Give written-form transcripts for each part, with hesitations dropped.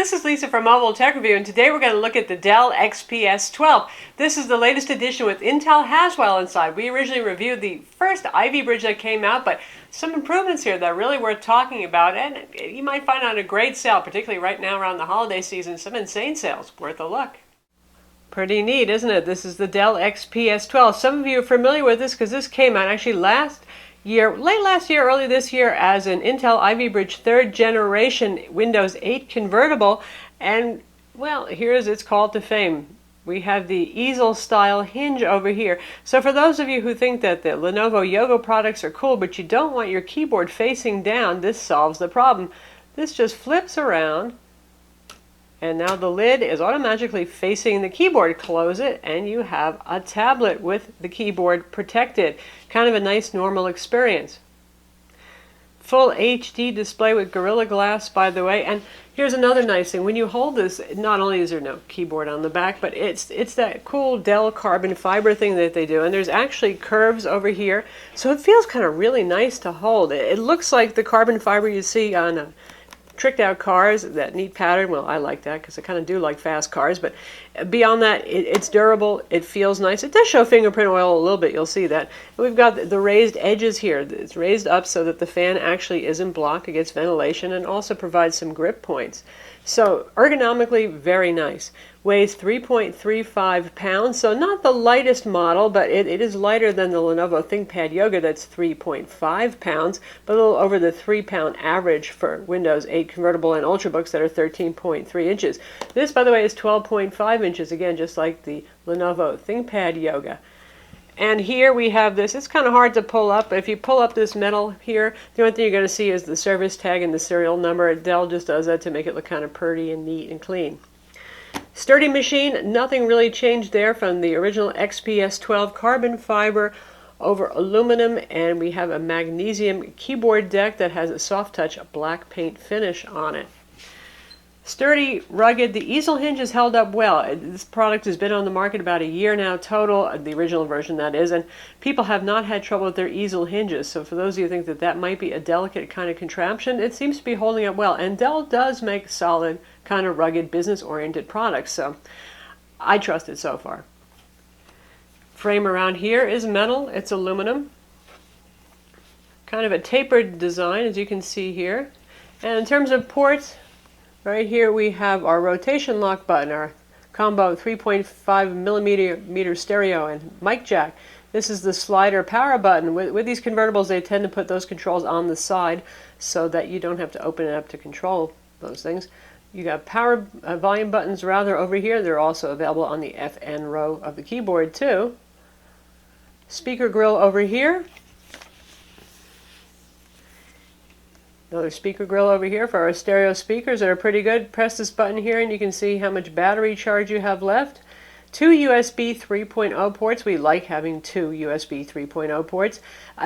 This is Lisa from Mobile Tech Review, and today we're going to look at the Dell XPS 12. This is the latest edition with Intel Haswell inside. We originally reviewed the first Ivy Bridge that came out, but some improvements here that are really worth talking about, and you might find on a great sale, particularly right now around the holiday season, some insane sales. Worth a look. Pretty neat, isn't it? This is the Dell XPS 12. Some of you are familiar with this because this came out actually late last year, early this year, as an Intel Ivy Bridge 3rd generation Windows 8 convertible. And, well, here's its call to fame. We have the easel style hinge over here. So for those of you who think that the Lenovo Yoga products are cool, but you don't want your keyboard facing down, this solves the problem. This just flips around, and now the lid is automatically facing the keyboard. Close it, and you have a tablet with the keyboard protected. Kind of a nice normal experience. Full HD display with Gorilla Glass, by the way. And here's another nice thing. When you hold this, not only is there no keyboard on the back, but it's that cool Dell carbon fiber thing that they do. And there's actually curves over here. So it feels kind of really nice to hold. It looks like the carbon fiber you see on tricked out cars, that neat pattern. Well, I like that because I kind of do like fast cars, but beyond that, it's durable, it feels nice. It does show fingerprint oil a little bit, you'll see that. And we've got the raised edges here. It's raised up so that the fan actually isn't blocked against ventilation, and also provides some grip points. So ergonomically, very nice. Weighs 3.35 pounds, so not the lightest model, but it is lighter than the Lenovo ThinkPad Yoga that's 3.5 pounds, but a little over the 3-pound average for Windows 8 convertible and Ultrabooks that are 13.3 inches. This, by the way, is 12.5 inches, again, just like the Lenovo ThinkPad Yoga. And here we have this. It's kind of hard to pull up, but if you pull up this metal here, the only thing you're going to see is the service tag and the serial number. Dell just does that to make it look kind of pretty and neat and clean. Sturdy machine, nothing really changed there from the original XPS 12. Carbon fiber over aluminum, and we have a magnesium keyboard deck that has a soft touch black paint finish on it. Sturdy, rugged. The easel hinge has held up well. This product has been on the market about a year now total, the original version that is, and people have not had trouble with their easel hinges. So for those of you who think that that might be a delicate kind of contraption, it seems to be holding up well. And Dell does make solid, kind of rugged, business-oriented products, so I trust it so far. Frame around here is metal. It's aluminum. Kind of a tapered design, as you can see here. And in terms of ports, right here we have our rotation lock button, our combo 3.5 millimeter stereo and mic jack. This is the slider power button. With these convertibles, they tend to put those controls on the side so that you don't have to open it up to control those things. You got power volume buttons rather over here. They're also available on the FN row of the keyboard too. Speaker grill over here. Another speaker grill over here for our stereo speakers that are pretty good. Press this button here and you can see how much battery charge you have left. 2 USB 3.0 ports. We like having 2 USB 3.0 ports.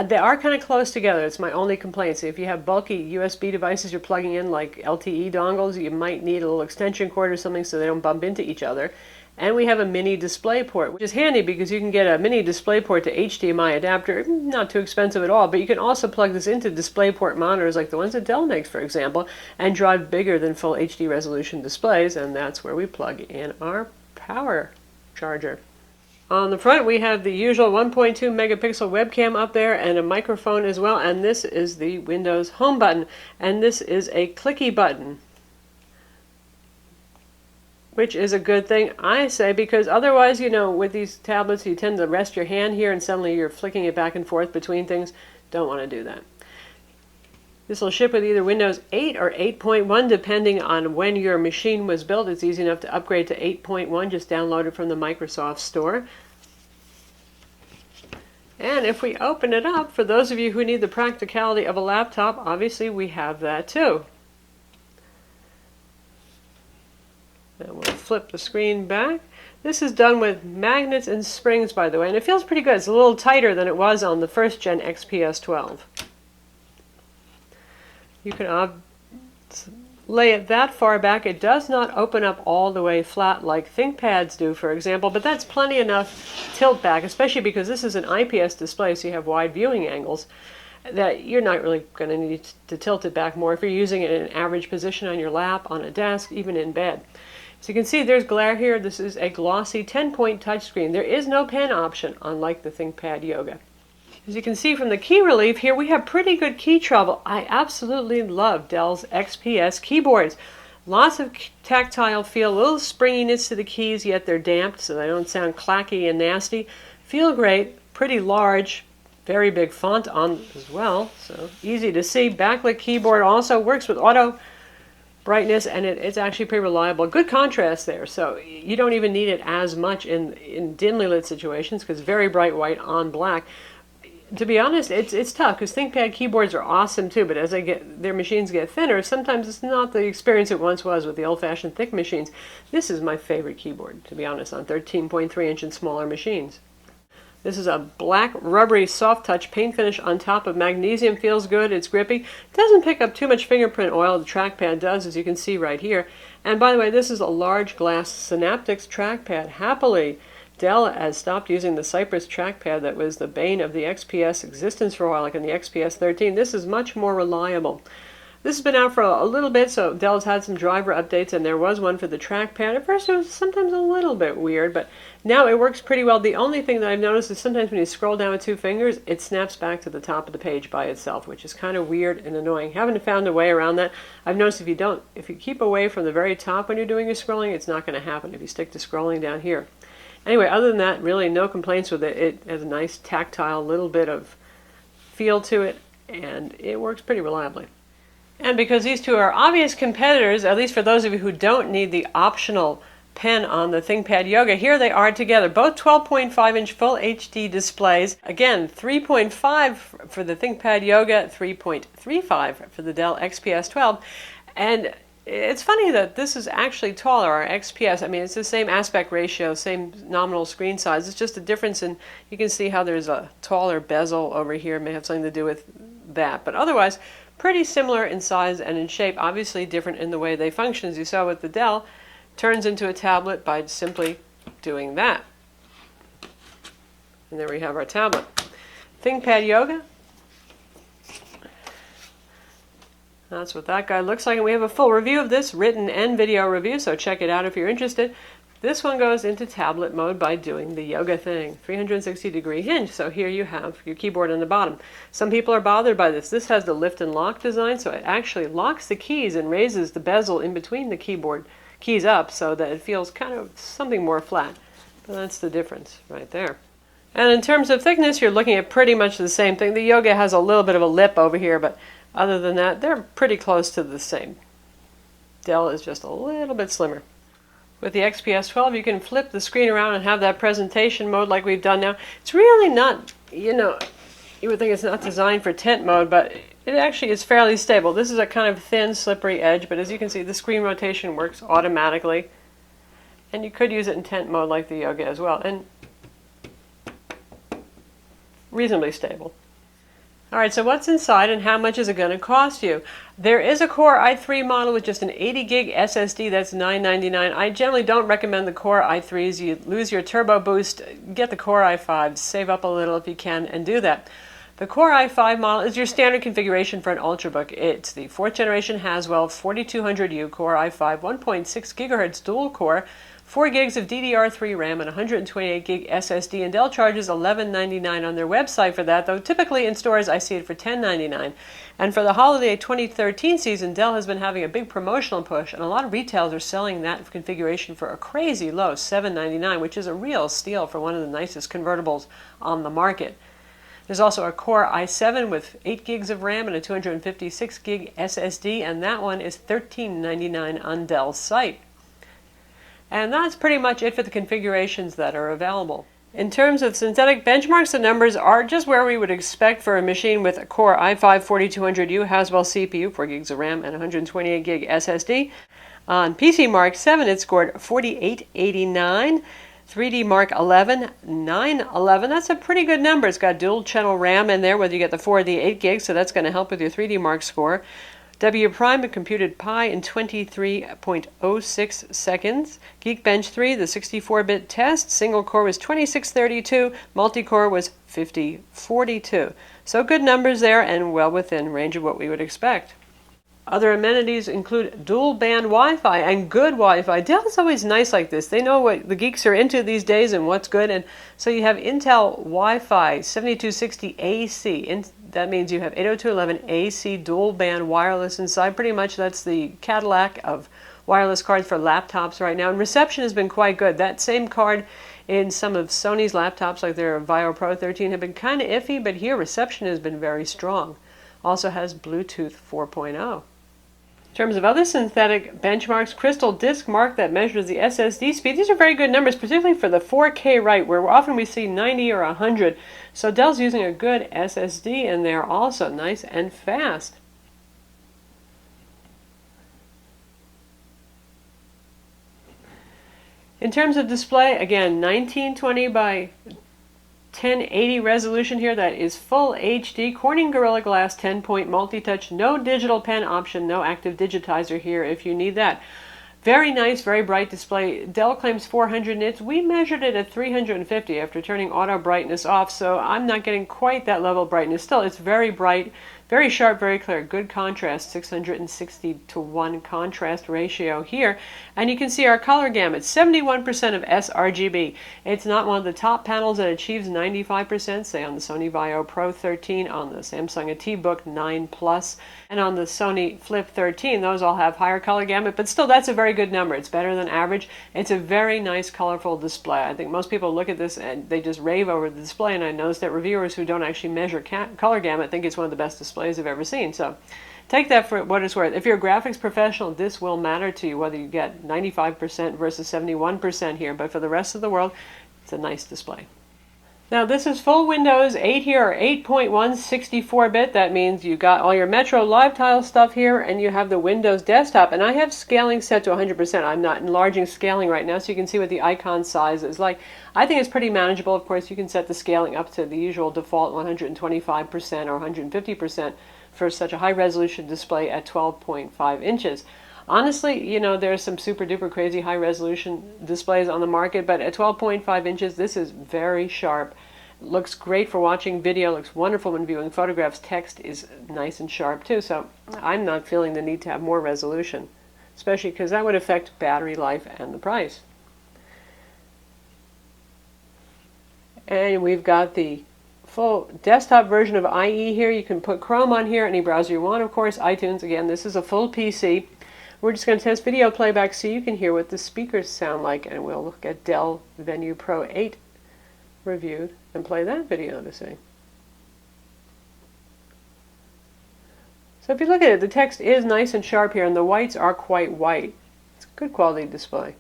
They are kind of close together. It's my only complaint. So if you have bulky USB devices you're plugging in, like LTE dongles, you might need a little extension cord or something so they don't bump into each other. And we have a mini display port, which is handy because you can get a mini display port to HDMI adapter, not too expensive at all, but you can also plug this into DisplayPort monitors like the ones that Dell makes, for example, and drive bigger than full HD resolution displays, and that's where we plug in our power charger. On the front we have the usual 1.2 megapixel webcam up there and a microphone as well, and this is the Windows Home button, and this is a clicky button, which is a good thing, I say, because otherwise, you know, with these tablets you tend to rest your hand here and suddenly you're flicking it back and forth between things. Don't want to do that. This will ship with either Windows 8 or 8.1 depending on when your machine was built. It's easy enough to upgrade to 8.1. Just download it from the Microsoft Store. And if we open it up, for those of you who need the practicality of a laptop, obviously we have that too. And we'll flip the screen back. This is done with magnets and springs, by the way, and it feels pretty good. It's a little tighter than it was on the first gen XPS 12. You can lay it that far back. It does not open up all the way flat like ThinkPads do, for example, but that's plenty enough tilt back, especially because this is an IPS display, so you have wide viewing angles. that you're not really going to need to tilt it back more if you're using it in an average position on your lap, on a desk, even in bed. So you can see there's glare here. This is a glossy 10-point touchscreen. There is no pen option, unlike the ThinkPad Yoga. As you can see from the key relief here, we have pretty good key travel. I absolutely love Dell's XPS keyboards. Lots of tactile feel, a little springiness to the keys, yet they're damped so they don't sound clacky and nasty. Feel great, pretty large, very big font on as well, so easy to see. Backlit keyboard also works with auto brightness, and it's actually pretty reliable. Good contrast there, so you don't even need it as much in dimly lit situations because very bright white on black. To be honest, it's tough because ThinkPad keyboards are awesome too, but as their machines get thinner, sometimes it's not the experience it once was with the old-fashioned thick machines. This is my favorite keyboard, to be honest, on 13.3-inch and smaller machines. This is a black, rubbery, soft touch paint finish on top of magnesium. Feels good, it's grippy. Doesn't pick up too much fingerprint oil. The trackpad does, as you can see right here. And by the way, this is a large glass Synaptics trackpad. Happily, Dell has stopped using the Cypress trackpad that was the bane of the XPS existence for a while, like in the XPS 13. This is much more reliable. This has been out for a little bit, so Dell's had some driver updates, and there was one for the trackpad. At first it was sometimes a little bit weird, but now it works pretty well. The only thing that I've noticed is sometimes when you scroll down with two fingers, it snaps back to the top of the page by itself, which is kind of weird and annoying. Haven't found a way around that. I've noticed if you keep away from the very top when you're doing your scrolling, it's not going to happen if you stick to scrolling down here. Anyway, other than that, really no complaints with it. It has a nice tactile little bit of feel to it, and it works pretty reliably. And because these two are obvious competitors, at least for those of you who don't need the optional pen on the ThinkPad Yoga, here they are together. Both 12.5-inch full HD displays. Again, 3.5 for the ThinkPad Yoga, 3.35 for the Dell XPS 12. And it's funny that this is actually taller, our XPS. I mean, it's the same aspect ratio, same nominal screen size. It's just a difference in, you can see how there's a taller bezel over here. It may have something to do with that. But otherwise, pretty similar in size and in shape. Obviously different in the way they function. As you saw with the Dell, turns into a tablet by simply doing that. And there we have our tablet. ThinkPad Yoga. That's what that guy looks like, and we have a full review of this, written and video review, so check it out if you're interested. This one goes into tablet mode by doing the yoga thing, 360-degree hinge. So here you have your keyboard on the bottom. Some people are bothered by this. This has the lift and lock design, so it actually locks the keys and raises the bezel in between the keyboard keys up so that it feels kind of something more flat. But that's the difference right there. And in terms of thickness, you're looking at pretty much the same thing. The Yoga has a little bit of a lip over here, but other than that, they're pretty close to the same. Dell is just a little bit slimmer. With the XPS 12, you can flip the screen around and have that presentation mode like we've done now. It's really not, you would think it's not designed for tent mode, but it actually is fairly stable. This is a kind of thin, slippery edge, but as you can see, the screen rotation works automatically. And you could use it in tent mode like the Yoga as well, and reasonably stable. All right, so what's inside and how much is it going to cost you? There is a Core i3 model with just an 80 gig SSD. That's $9.99. I generally don't recommend the Core i3s. You lose your turbo boost. Get the Core i5s. Save up a little if you can and do that. The Core i5 model is your standard configuration for an Ultrabook. It's the 4th generation Haswell 4200U Core i5, 1.6 gigahertz dual core, 4 gigs of DDR3 RAM and 128 gig SSD, and Dell charges $11.99 on their website for that, though typically in stores I see it for $10.99. And for the holiday 2013 season, Dell has been having a big promotional push, and a lot of retailers are selling that configuration for a crazy low $7.99, which is a real steal for one of the nicest convertibles on the market. There's also a Core i7 with 8 gigs of RAM and a 256 gig SSD, and that one is $13.99 on Dell's site. And that's pretty much it for the configurations that are available. In terms of synthetic benchmarks, the numbers are just where we would expect for a machine with a Core i5 4200U Haswell CPU, 4 gigs of RAM, and 128 gig SSD. On PC Mark 7, it scored 4889. 3D Mark 11, 911. That's a pretty good number. It's got dual channel RAM in there, whether you get the 4 or the 8 gigs, so that's going to help with your 3D Mark score. W Prime computed pi in 23.06 seconds. Geekbench 3, the 64-bit test, single core was 2632, multi-core was 5042. So good numbers there and well within range of what we would expect. Other amenities include dual band Wi-Fi and good Wi-Fi. Dell is always nice like this. They know what the geeks are into these days and what's good. And so you have Intel Wi-Fi 7260 AC. That means you have 802.11 AC dual band wireless inside. Pretty much that's the Cadillac of wireless cards for laptops right now. And reception has been quite good. That same card in some of Sony's laptops, like their Vio Pro 13, have been kind of iffy, but here reception has been very strong. Also has Bluetooth 4.0. In terms of other synthetic benchmarks, Crystal Disk Mark that measures the SSD speed. These are very good numbers, particularly for the 4K write, where often we see 90 or 100. So Dell's using a good SSD in there also, nice and fast. In terms of display, again, 1920 by 1080 resolution here. That is full HD. Corning Gorilla Glass 10-point multi-touch. No digital pen option, no active digitizer here if you need that. Very nice, very bright display. Dell claims 400 nits. We measured it at 350 after turning auto brightness off, so I'm not getting quite that level of brightness. Still, it's very bright, very sharp, very clear. Good contrast, 660:1 contrast ratio here. And you can see our color gamut, 71% of sRGB. It's not one of the top panels that achieves 95%, say on the Sony Vio Pro 13, on the Samsung ATBook 9 Plus, and on the Sony Flip 13. Those all have higher color gamut, but still that's a very good number. It's better than average. It's a very nice, colorful display. I think most people look at this and they just rave over the display, and I noticed that reviewers who don't actually measure color gamut think it's one of the best displays I've ever seen. So take that for what it's worth. If you're a graphics professional, this will matter to you, whether you get 95% versus 71% here, but for the rest of the world, it's a nice display. Now this is full Windows 8 here, or 8.1 64-bit. That means you got all your Metro Live Tile stuff here, and you have the Windows desktop. And I have scaling set to 100%. I'm not enlarging scaling right now, so you can see what the icon size is like. I think it's pretty manageable. Of course, you can set the scaling up to the usual default 125% or 150% for such a high-resolution display at 12.5 inches. Honestly, you know, there's some super duper crazy high resolution displays on the market, but at 12.5 inches, this is very sharp. Looks great for watching video, looks wonderful when viewing photographs. Text is nice and sharp too, so I'm not feeling the need to have more resolution, especially because that would affect battery life and the price. And we've got the full desktop version of IE here. You can put Chrome on here, any browser you want, of course, iTunes. Again, this is a full PC. We're just going to test video playback so you can hear what the speakers sound like, and we'll look at Dell Venue Pro 8 reviewed and play that video to see. So if you look at it, the text is nice and sharp here, and the whites are quite white. It's a good quality display.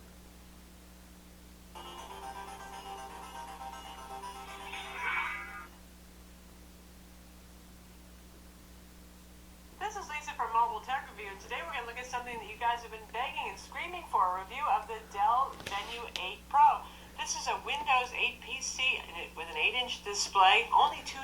Today we're going to look at something that you guys have been begging and screaming for, a review of the Dell Venue 8 Pro. This is a Windows 8 PC with an 8-inch display, only $299.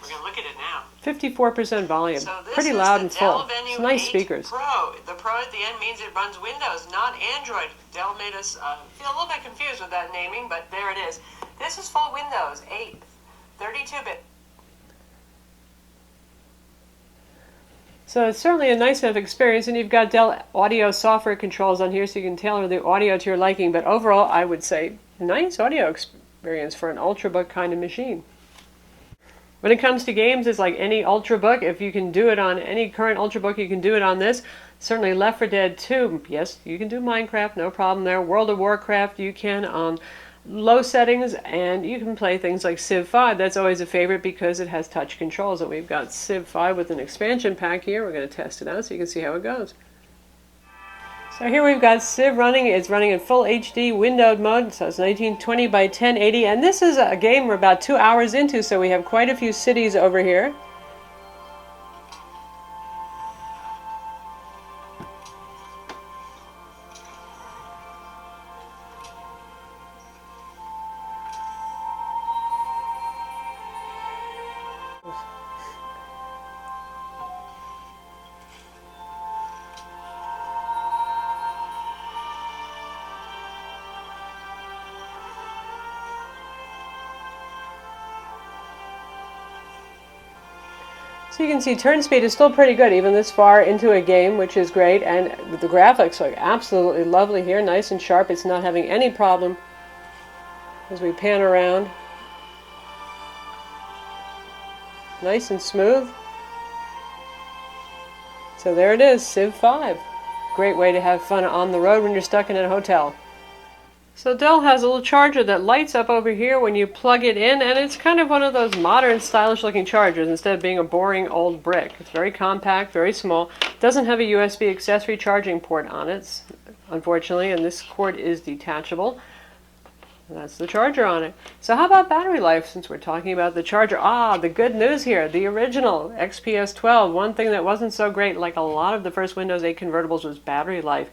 We're going to look at it now. 54% volume, so pretty loud and full. It's nice speakers. Pro. The Pro at the end means it runs Windows, not Android. Dell made us feel a little bit confused with that naming, but there it is. This is full Windows 8, 32-bit. So it's certainly a nice enough experience, and you've got Dell audio software controls on here so you can tailor the audio to your liking, but overall I would say nice audio experience for an Ultrabook kind of machine. When it comes to games, it's like any Ultrabook. If you can do it on any current Ultrabook, you can do it on this. Certainly Left 4 Dead 2, yes, you can do Minecraft, no problem there. World of Warcraft, you can on low settings, and you can play things like Civ 5. That's always a favorite because it has touch controls, and we've got Civ 5 with an expansion pack here. We're going to test it out so you can see how it goes. So here we've got Civ running. It's running in full HD windowed mode, so it's 1920 by 1080, and this is a game we're about 2 hours into, so we have quite a few cities over here. So you can see turn speed is still pretty good even this far into a game, which is great, and the graphics are absolutely lovely here, nice and sharp. It's not having any problem as we pan around. Nice and smooth. So there it is, Civ 5. Great way to have fun on the road when you're stuck in a hotel. So Dell has a little charger that lights up over here when you plug it in, and it's kind of one of those modern, stylish looking chargers instead of being a boring old brick. It's very compact, very small. Doesn't have a USB accessory charging port on it, unfortunately, and this cord is detachable. And that's the charger on it. So how about battery life, since we're talking about the charger? The good news here, the original XPS 12. One thing that wasn't so great, like a lot of the first Windows 8 convertibles, was battery life.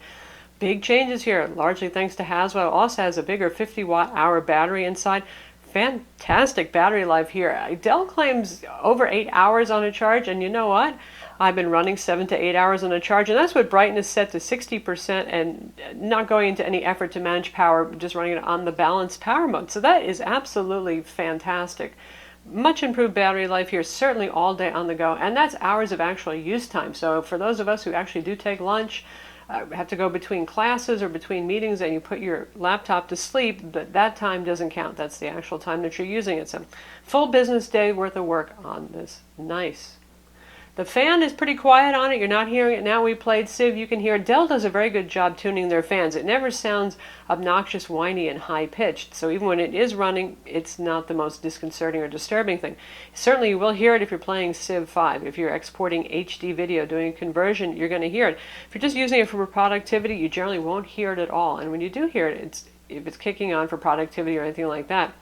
Big changes here, largely thanks to Haswell. Also has a bigger 50-watt-hour battery inside. Fantastic battery life here. Dell claims over 8 hours on a charge, and you know what? I've been running 7 to 8 hours on a charge, and that's with brightness set to 60% and not going into any effort to manage power, just running it on the balanced power mode. So that is absolutely fantastic. Much improved battery life here, certainly all day on the go, and that's hours of actual use time. So for those of us who actually do take lunch, have to go between classes or between meetings, and you put your laptop to sleep, but that time doesn't count. That's the actual time that you're using it. So full business day worth of work on this. Nice. The fan is pretty quiet on it. You're not hearing it now. We played Civ. You can hear Dell does a very good job tuning their fans. It never sounds obnoxious, whiny, and high-pitched. So even when it is running, it's not the most disconcerting or disturbing thing. Certainly you will hear it if you're playing Civ 5. If you're exporting HD video, doing a conversion, you're going to hear it. If you're just using it for productivity, you generally won't hear it at all. And when you do hear it, if it's kicking on for productivity or anything like that,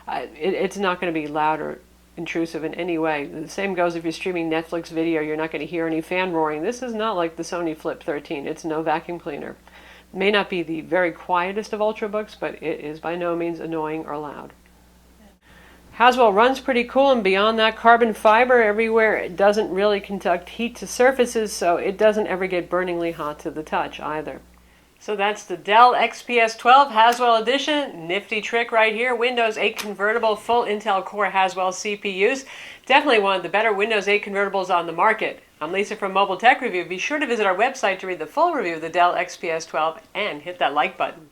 it's not going to be loud or intrusive in any way. The same goes if you're streaming Netflix video. You're not going to hear any fan roaring. This is not like the Sony Flip 13. It's no vacuum cleaner. It may not be the very quietest of Ultrabooks, but it is by no means annoying or loud. Haswell runs pretty cool, and beyond that, carbon fiber everywhere. It doesn't really conduct heat to surfaces, so it doesn't ever get burningly hot to the touch either. So that's the Dell XPS 12 Haswell Edition. Nifty trick right here. Windows 8 convertible, full Intel Core Haswell CPUs. Definitely one of the better Windows 8 convertibles on the market. I'm Lisa from Mobile Tech Review. Be sure to visit our website to read the full review of the Dell XPS 12 and hit that like button.